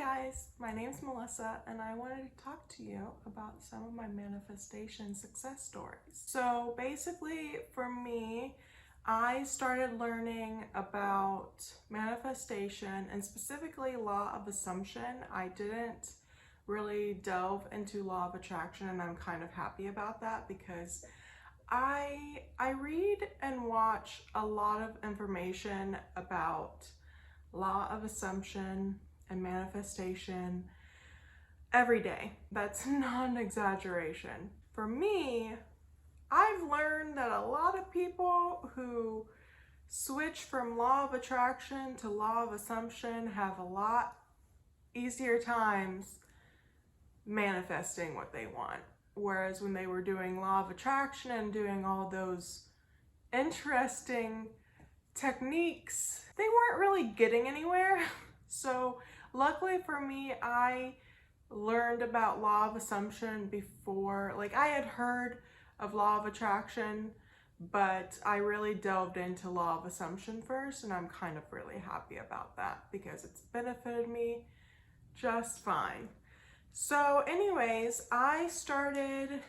guys, my name's Melissa and I wanted to talk to you about some of my manifestation success stories. So basically for me, I started learning about manifestation and specifically law of assumption. I didn't really delve into law of attraction and I'm kind of happy about that because I read and watch a lot of information about law of assumption and manifestation every day. That's not an exaggeration. For me, I've learned that a lot of people who switch from law of attraction to law of assumption have a lot easier times manifesting what they want. Whereas when they were doing law of attraction and doing all those interesting techniques, they weren't really getting anywhere. So luckily for me, I learned about law of assumption before. Like, I had heard of law of attraction, but I really delved into law of assumption first, and I'm kind of really happy about that because it's benefited me just fine. So anyways, I started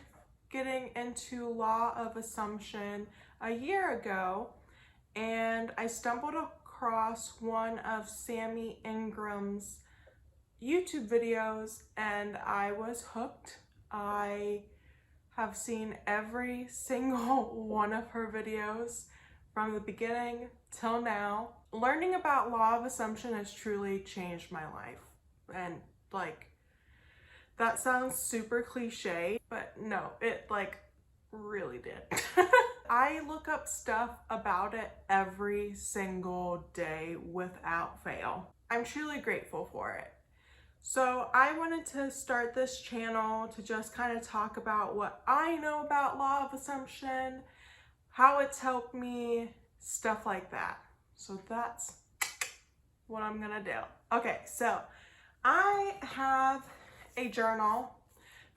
getting into law of assumption a year ago, and I stumbled across one of Sammy Ingram's YouTube videos and I was hooked. I have seen every single one of her videos from the beginning till now. Learning about law of assumption has truly changed my life. And like, that sounds super cliche, but no, it like really did. I look up stuff about it every single day without fail. I'm truly grateful for it. So I wanted to start this channel to just kind of talk about what I know about law of assumption, how it's helped me, stuff like that. So that's what I'm gonna do. Okay, so I have a journal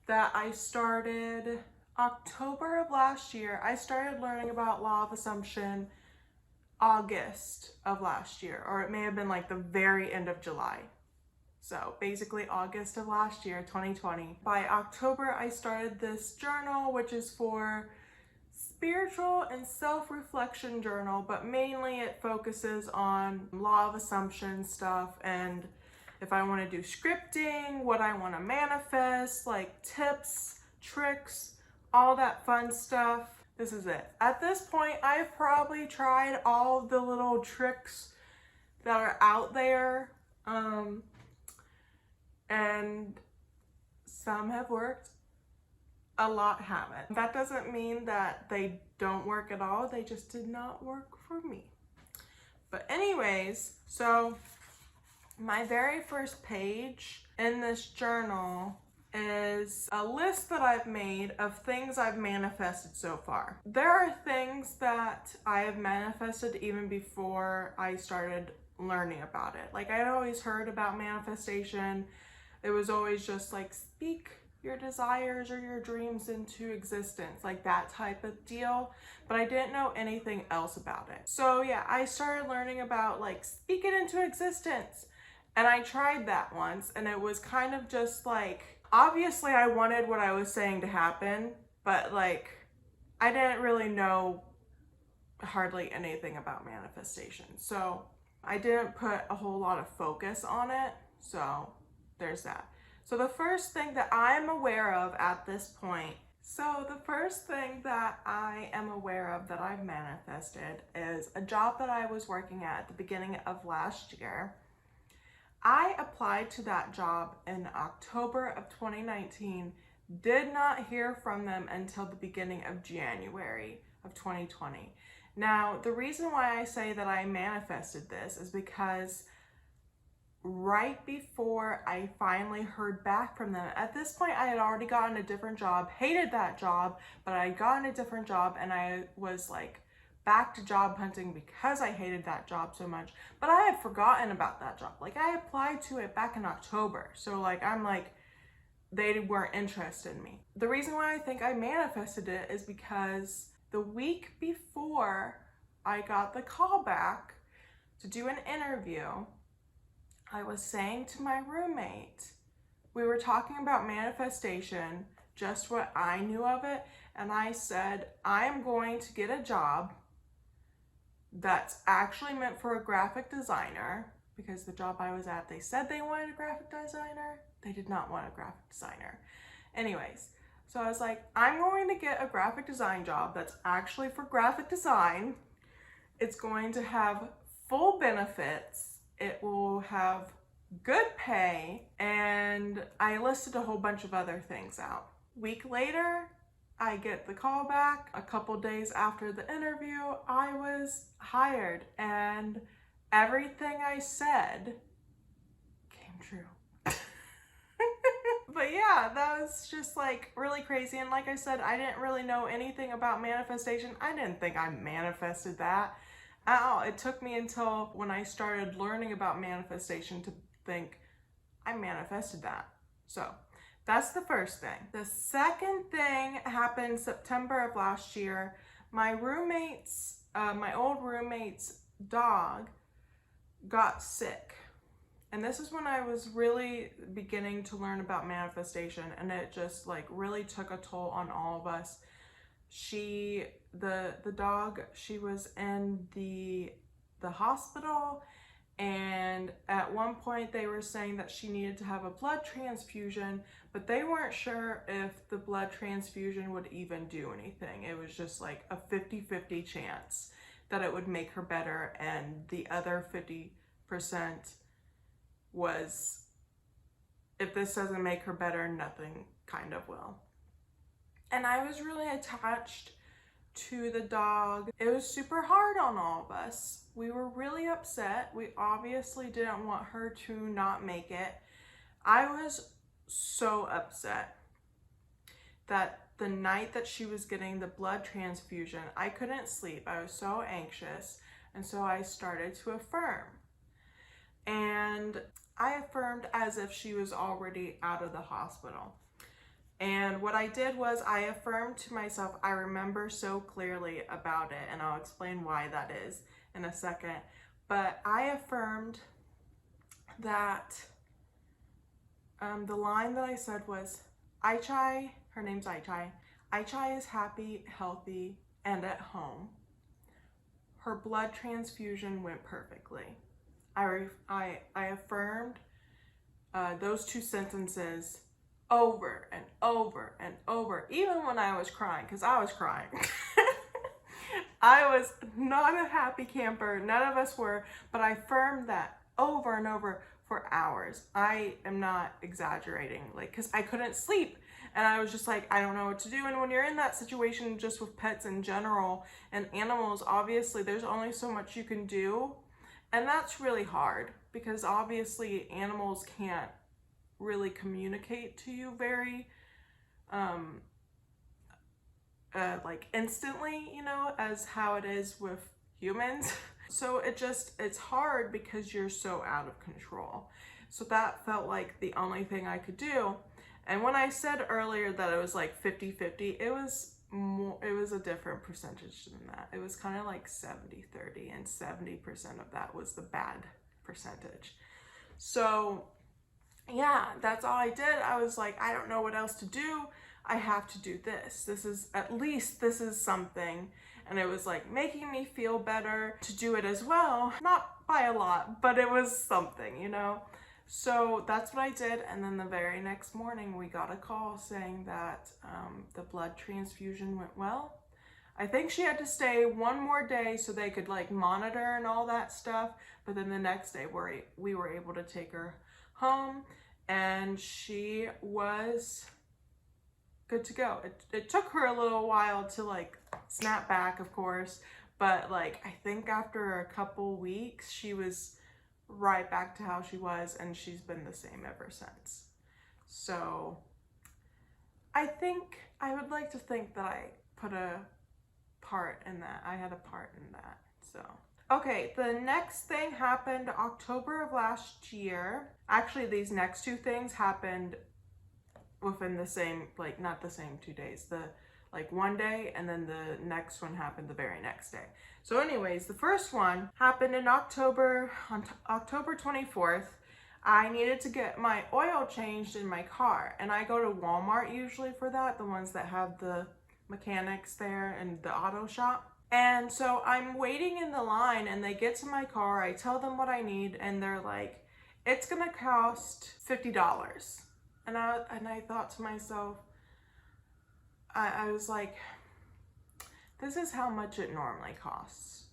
that I started October of last year. I started learning about law of assumption August of last year, or it may have been like the very end of July. So basically August of last year, 2020. By October, I started this journal, which is for spiritual and self-reflection journal, but mainly it focuses on law of assumption stuff and if I want to do scripting, what I want to manifest, like tips, tricks, all that fun stuff. This is it. At this point, I've probably tried all the little tricks that are out there, and some have worked, a lot haven't. That doesn't mean that they don't work at all, they just did not work for me. But anyways, so my very first page in this journal is a list that I've made of things I've manifested so far. There are things that I have manifested even before I started learning about it. Like, I'd always heard about manifestation. It was always just like, speak your desires or your dreams into existence, like that type of deal, but I didn't know anything else about it. So yeah, I started learning about like speak it into existence, and I tried that once and it was kind of just like, obviously I wanted what I was saying to happen, but like I didn't really know hardly anything about manifestation, so I didn't put a whole lot of focus on it. So there's that. So the first thing that I'm aware of at this point, that I've manifested is a job that I was working at the beginning of last year. I applied to that job in October of 2019, did not hear from them until the beginning of January of 2020. Now, the reason why I say that I manifested this is because right before I finally heard back from them, at this point I had already gotten a different job, hated that job, but I had gotten a different job and I was like back to job hunting because I hated that job so much, but I had forgotten about that job. Like, I applied to it back in October, so like I'm like, they weren't interested in me. The reason why I think I manifested it is because the week before I got the call back to do an interview, I was saying to my roommate, we were talking about manifestation, just what I knew of it, and I said, I am going to get a job that's actually meant for a graphic designer, because the job I was at, they said they wanted a graphic designer. They did not want a graphic designer. Anyways, so I was like, I'm going to get a graphic design job that's actually for graphic design. It's going to have full benefits. It will have good pay. And I listed a whole bunch of other things out. Week later, I get the call back. A couple days after the interview, I was hired, and everything I said came true. But yeah, that was just like really crazy. And like I said, I didn't really know anything about manifestation. I didn't think I manifested that at all. It took me until when I started learning about manifestation to think I manifested that. So that's the first thing. The second thing happened September of last year. My old roommate's dog got sick. And this is when I was really beginning to learn about manifestation, and it just like really took a toll on all of us. The dog, she was in the hospital, and at one point they were saying that she needed to have a blood transfusion, but they weren't sure if the blood transfusion would even do anything. It was just like a 50-50 chance that it would make her better, and the other 50% was, if this doesn't make her better, nothing kind of will. And I was really attached to the dog. It was super hard on all of us. We were really upset. We obviously didn't want her to not make it. I was so upset that the night that she was getting the blood transfusion, I couldn't sleep. I was so anxious. And so I started to affirm. And I affirmed as if she was already out of the hospital. And what I did was I affirmed to myself, I remember so clearly about it, and I'll explain why that is in a second. But I affirmed that the line that I said was, Aichai, her name's Aichai, Aichai is happy, healthy, and at home. Her blood transfusion went perfectly. I affirmed those two sentences over and over and over, even when I was crying, because I was crying. I was not a happy camper. None of us were, but I affirmed that over and over for hours. I am not exaggerating, like, because I couldn't sleep. And I was just like, I don't know what to do. And when you're in that situation, just with pets in general and animals, obviously there's only so much you can do. And that's really hard, because obviously animals can't really communicate to you very like instantly, you know, as how it is with humans. So it's hard because you're so out of control. So that felt like the only thing I could do. And when I said earlier that it was like 50-50, it was a different percentage than that. It was kind of like 70-30, and 70% of that was the bad percentage. So yeah, that's all I did. I was like, I don't know what else to do. I have to do this. This is something. And it was like making me feel better to do it as well. Not by a lot, but it was something, you know? So that's what I did. And then the very next morning we got a call saying that the blood transfusion went well. I think she had to stay one more day so they could like monitor and all that stuff. But then the next day we were able to take her home, and she was good to go. It took her a little while to like snap back, of course, but like I think after a couple weeks she was right back to how she was, and she's been the same ever since. So I think I would like to think that I put a part in that. I had a part in that. So okay, the next thing happened October of last year. Actually, these next two things happened within the same, like not the same 2 days, like one day, and then the next one happened the very next day. So anyways, the first one happened in October, on October 24th. I needed to get my oil changed in my car. And I go to Walmart usually for that, the ones that have the mechanics there and the auto shop. And so I'm waiting in the line and they get to my car. I tell them what I need and they're like, it's gonna cost $50. And I thought to myself, I was like, this is how much it normally costs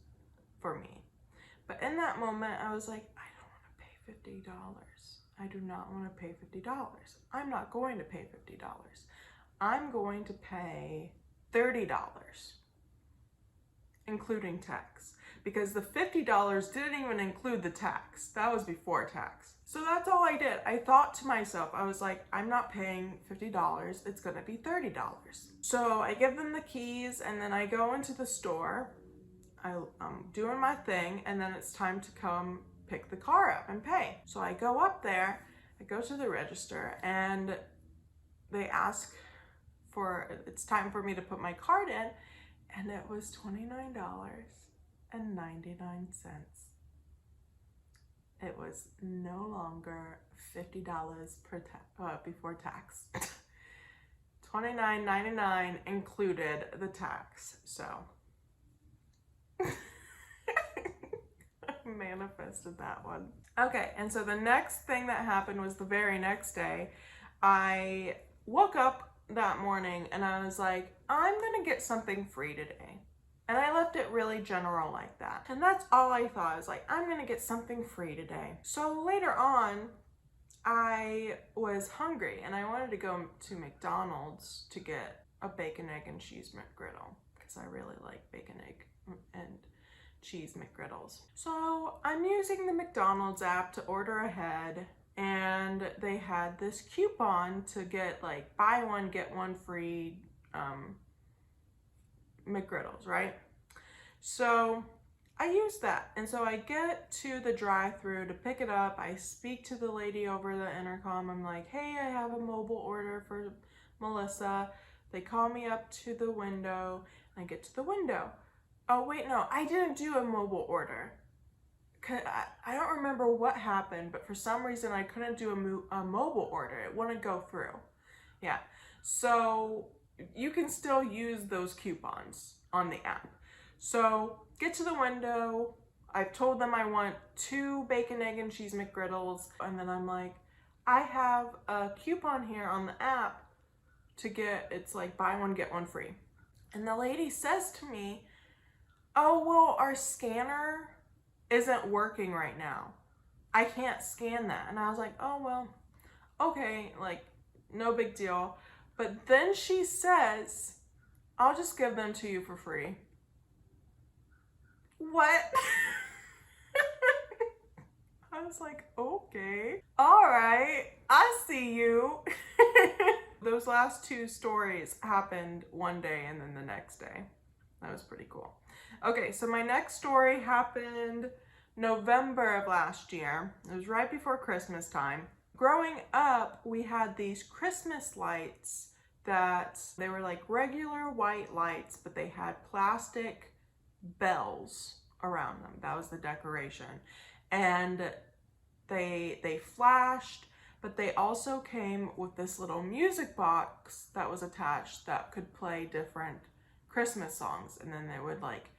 for me. But in that moment, I was like, I don't want to pay $50. I do not want to pay $50. I'm not going to pay $50. I'm going to pay $30, including tax. Because the $50 didn't even include the tax. That was before tax. So that's all I did. I thought to myself, I was like, I'm not paying $50. It's gonna be $30. So I give them the keys and then I go into the store. I'm doing my thing and then it's time to come pick the car up and pay. So I go up there, I go to the register and they ask it's time for me to put my card in and it was $29.99. It was no longer $50 before tax. $29.99 included the tax. So I manifested that one. Okay, and so the next thing that happened was the very next day. I woke up that morning and I was like, I'm gonna get something free today. And I left it really general like that. And that's all I thought. I was like, I'm gonna get something free today. So later on, I was hungry and I wanted to go to McDonald's to get a bacon, egg, and cheese McGriddle because I really like bacon, egg, and cheese McGriddles. So I'm using the McDonald's app to order ahead and they had this coupon to get like buy one, get one free McGriddles, right? So I use that. And so I get to the drive-thru to pick it up. I speak to the lady over the intercom. I'm like, hey, I have a mobile order for Melissa. They call me up to the window. I get to the window. Oh, wait, no, I didn't do a mobile order. I don't remember what happened, but for some reason I couldn't do a mobile order. It wouldn't go through. Yeah. So you can still use those coupons on the app. So get to the window. I've told them I want 2 bacon, egg, and cheese McGriddles. And then I'm like, I have a coupon here on the app to get, it's like buy one, get one free. And the lady says to me, oh, well, our scanner isn't working right now. I can't scan that. And I was like, oh, well, okay, like no big deal. But then she says, I'll just give them to you for free. What? I was like, okay, all right, I see you. Those last 2 stories happened one day and then the next day. That was pretty cool. Okay, so my next story happened November of last year. It was right before Christmas time. Growing up, we had these Christmas lights that they were like regular white lights, but they had plastic bells around them. That was the decoration. And they flashed, but they also came with this little music box that was attached that could play different Christmas songs. And then they would like,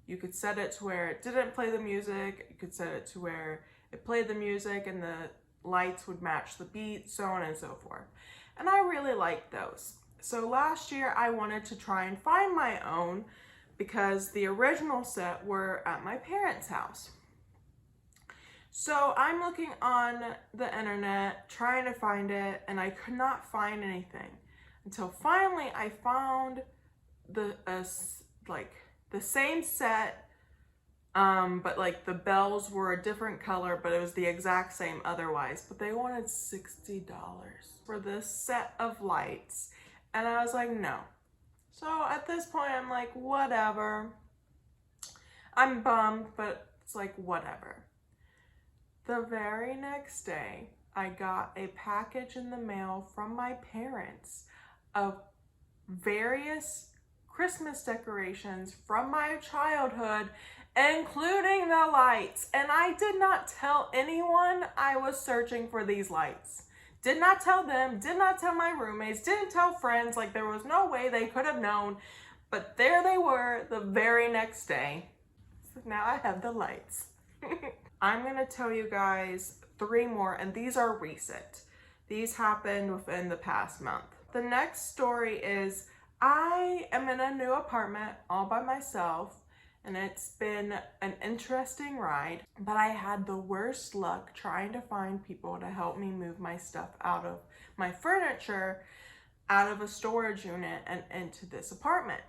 you could set it to where it didn't play the music. You could set it to where it played the music and the lights would match the beat, so on and so forth. And I really liked those. So last year I wanted to try and find my own because the original set were at my parents' house. So I'm looking on the internet, trying to find it, and I could not find anything until finally I found the same set, but like the bells were a different color, but it was the exact same otherwise. But they wanted $60 for this set of lights, and I was like, no. So at this point, I'm like, whatever. I'm bummed, but it's like, whatever. The very next day, I got a package in the mail from my parents of various Christmas decorations from my childhood, including the lights. And I did not tell anyone I was searching for these lights. Did not tell them, did not tell my roommates, didn't tell friends. Like, there was no way they could have known. But there they were the very next day. So now I have the lights. I'm gonna tell you guys 3 more, and these are recent. These happened within the past month. The next story is, I am in a new apartment all by myself, and it's been an interesting ride, but I had the worst luck trying to find people to help me move my stuff out of my furniture, out of a storage unit and into this apartment.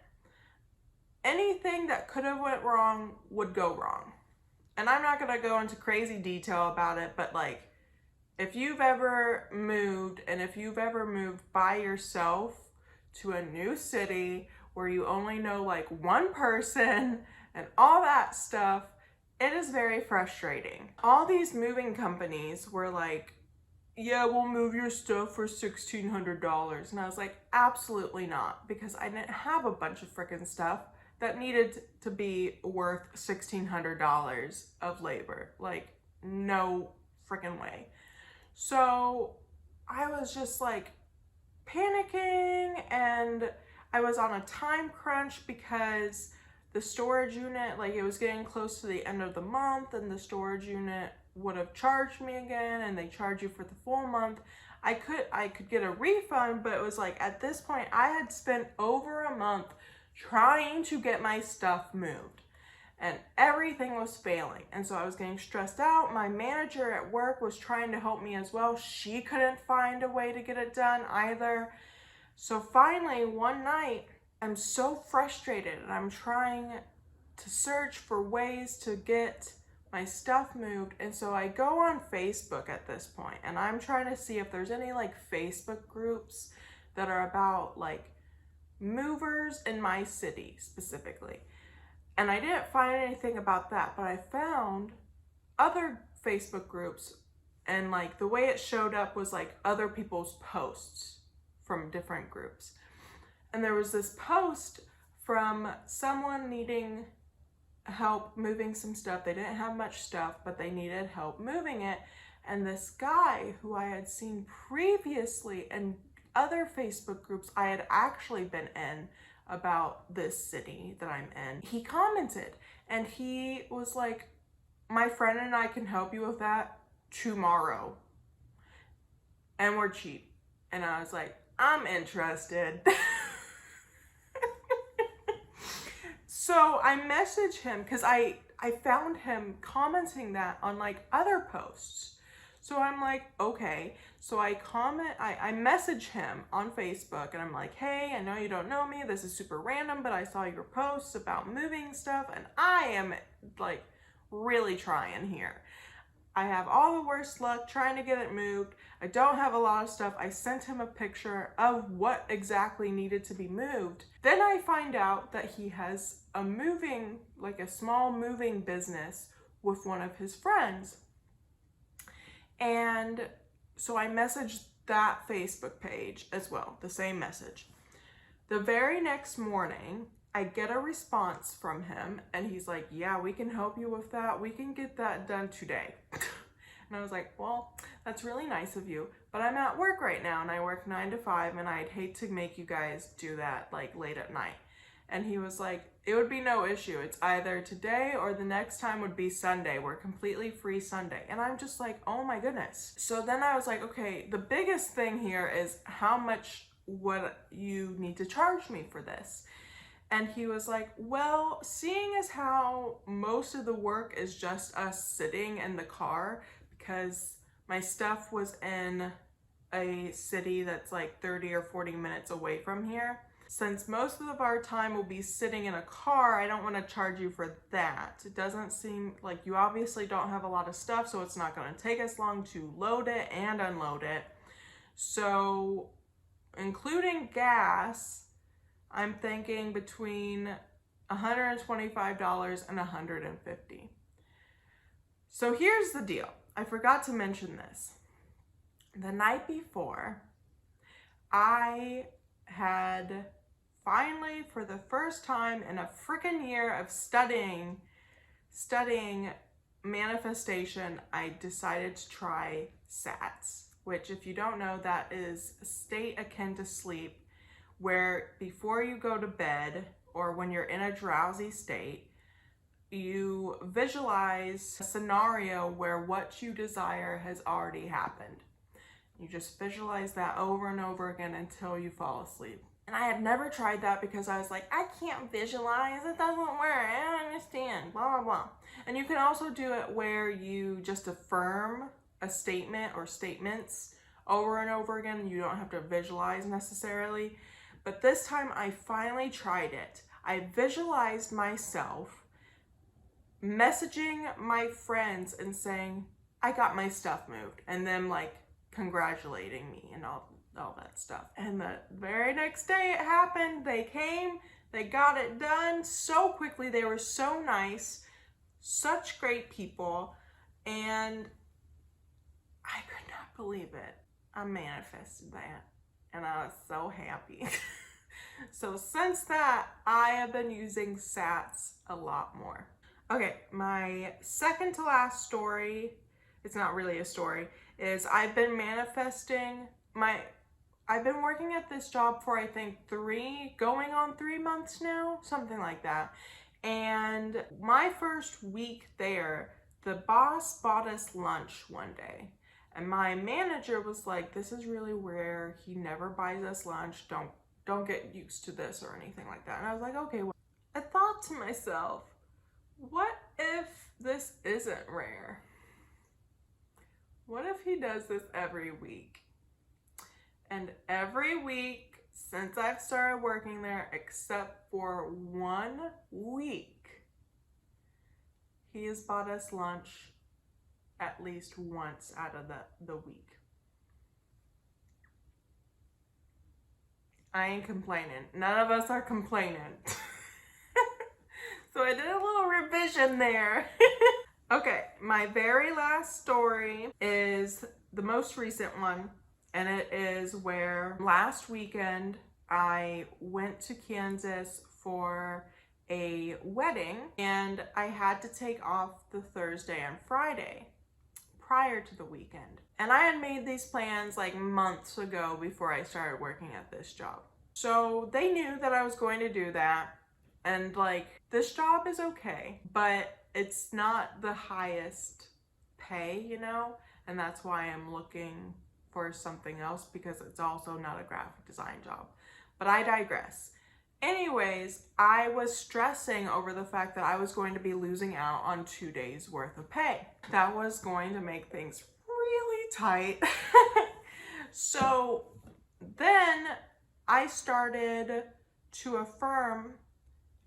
Anything that could have went wrong would go wrong. And I'm not gonna go into crazy detail about it, but like, if you've ever moved, and if you've ever moved by yourself to a new city where you only know like one person and all that stuff, it is very frustrating. All these moving companies were like, yeah, we'll move your stuff for $1,600. And I was like, absolutely not, because I didn't have a bunch of freaking stuff that needed to be worth $1,600 of labor. Like, no freaking way. So I was just like panicking, and I was on a time crunch because the storage unit, like, it was getting close to the end of the month, and the storage unit would have charged me again, and they charge you for the full month. I could get a refund, but it was like, at this point I had spent over a month trying to get my stuff moved, and everything was failing. And so I was getting stressed out. My manager at work was trying to help me as well. She couldn't find a way to get it done either. So finally one night, I'm so frustrated, and I'm trying to search for ways to get my stuff moved. And so I go on Facebook at this point, and I'm trying to see if there's any like Facebook groups that are about like movers in my city specifically. And I didn't find anything about that, but I found other Facebook groups, and like the way it showed up was like other people's posts from different groups. And there was this post from someone needing help moving some stuff. They didn't have much stuff, but they needed help moving it. And this guy who I had seen previously in other Facebook groups I had actually been in about this city that I'm in, he commented, and he was like, my friend and I can help you with that tomorrow, and we're cheap. And I was like, I'm interested. So I messaged him because I found him commenting that on like other posts. So I'm like, okay. So I message him on Facebook, and I'm like, hey, I know you don't know me. This is super random, but I saw your posts about moving stuff, and I am like really trying here. I have all the worst luck trying to get it moved. I don't have a lot of stuff. I sent him a picture of what exactly needed to be moved. Then I find out that he has a small moving business with one of his friends. And so I messaged that Facebook page as well, the same message. The very next morning, I get a response from him, and he's like, yeah, we can help you with that. We can get that done today. And I was like, well, that's really nice of you, but I'm at work right now, and I work 9 to 5, and I'd hate to make you guys do that like late at night. And he was like, it would be no issue. It's either today or the next time would be Sunday. We're completely free Sunday. And I'm just like, oh my goodness. So then I was like, okay, the biggest thing here is how much would you need to charge me for this? And he was like, well, seeing as how most of the work is just us sitting in the car, because my stuff was in a city that's like 30 or 40 minutes away from here, since most of our time will be sitting in a car, I don't want to charge you for that. It doesn't seem like you obviously don't have a lot of stuff, so it's not going to take us long to load it and unload it. So including gas, I'm thinking between $125 and $150. So here's the deal. I forgot to mention this. The night before, I had finally, for the first time in a freaking year of studying studying manifestation, I decided to try SATS, which, if you don't know, that is a state akin to sleep, where before you go to bed or when you're in a drowsy state, you visualize a scenario where what you desire has already happened. You just visualize that over and over again until you fall asleep. And I had never tried that because I was like, I can't visualize, it doesn't work, I don't understand, blah, blah, blah. And you can also do it where you just affirm a statement or statements over and over again. You don't have to visualize necessarily. But this time I finally tried it. I visualized myself messaging my friends and saying, I got my stuff moved, and them like congratulating me and all that stuff. And the very next day it happened. They came, they got it done so quickly. They were so nice, such great people, and I could not believe it. I manifested that, and I was so happy. So since that, I have been using SATS a lot more. Okay, my second to last story, it's not really a story, is I've been manifesting I've been working at this job for I think going on 3 months now, something like that. And my first week there, the boss bought us lunch one day. And my manager was like, this is really rare. He never buys us lunch. Don't get used to this or anything like that. And I was like, okay. Well, I thought to myself, what if this isn't rare? What if he does this every week? And every week since I've started working there, except for 1 week, he has bought us lunch at least once out of the week. I ain't complaining. None of us are complaining. So I did a little revision there. Okay, my very last story is the most recent one, and it is where last weekend I went to Kansas for a wedding, and I had to take off the Thursday and Friday prior to the weekend. And I had made these plans like months ago before I started working at this job. So they knew that I was going to do that. And like, this job is okay, but it's not the highest pay, you know? And that's why I'm looking for something else, because it's also not a graphic design job. But I digress. Anyways, I was stressing over the fact that I was going to be losing out on 2 days worth of pay. That was going to make things really tight. So then I started to affirm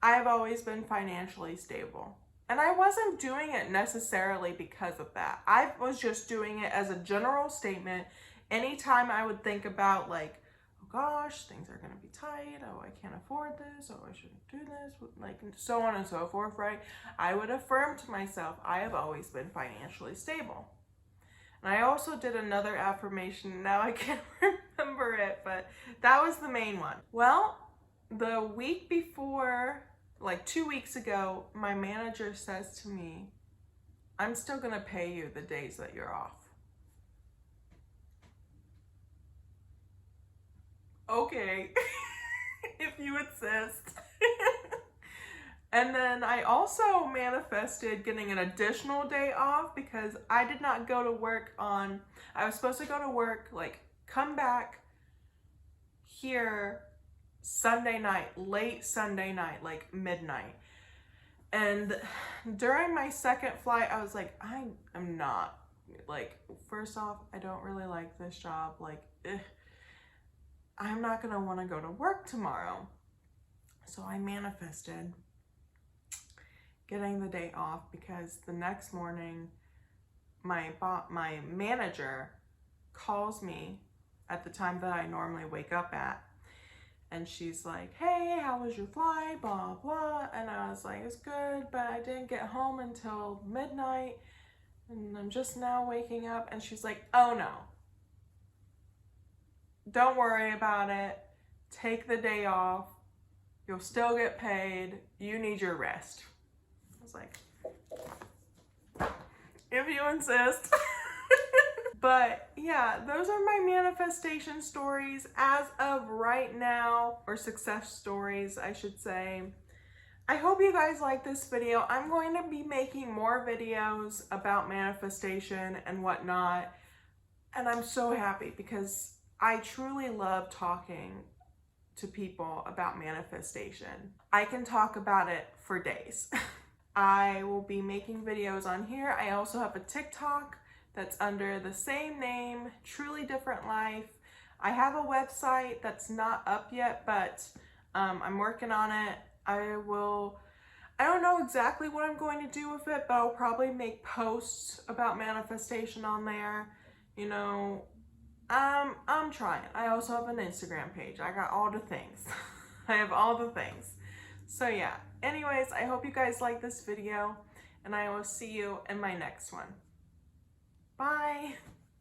I've always been financially stable. And I wasn't doing it necessarily because of that. I was just doing it as a general statement. Anytime I would think about like, oh gosh, things are gonna be tight, oh I can't afford this, oh I shouldn't do this, like so on and so forth, right? I would affirm to myself, I have always been financially stable. And I also did another affirmation, now I can't remember it, but that was the main one. Well, the week before, like 2 weeks ago, my manager says to me, I'm still gonna pay you the days that you're off. Okay, if you insist. And then I also manifested getting an additional day off because I did not go to work I was supposed to go to work, like come back here Sunday night, late Sunday night, like midnight. And during my second flight, I was like, I am not, like, first off, I don't really like this job. Like, I'm not gonna wanna go to work tomorrow. So I manifested getting the day off because the next morning, my manager calls me at the time that I normally wake up at. And she's like, hey, how was your flight, blah, blah. And I was like, it's good, but I didn't get home until midnight. And I'm just now waking up. And she's like, oh no. Don't worry about it. Take the day off. You'll still get paid. You need your rest. I was like, If you insist. But yeah, those are my manifestation stories as of right now, or success stories, I should say. I hope you guys like this video. I'm going to be making more videos about manifestation and whatnot. And I'm so happy because I truly love talking to people about manifestation. I can talk about it for days. I will be making videos on here. I also have a TikTok that's under the same name, Truly Different Life. I have a website that's not up yet, but I'm working on it. I don't know exactly what I'm going to do with it, but I'll probably make posts about manifestation on there. You know, I'm trying. I also have an Instagram page. I got all the things. I have all the things. So yeah, anyways, I hope you guys like this video, and I will see you in my next one. Bye.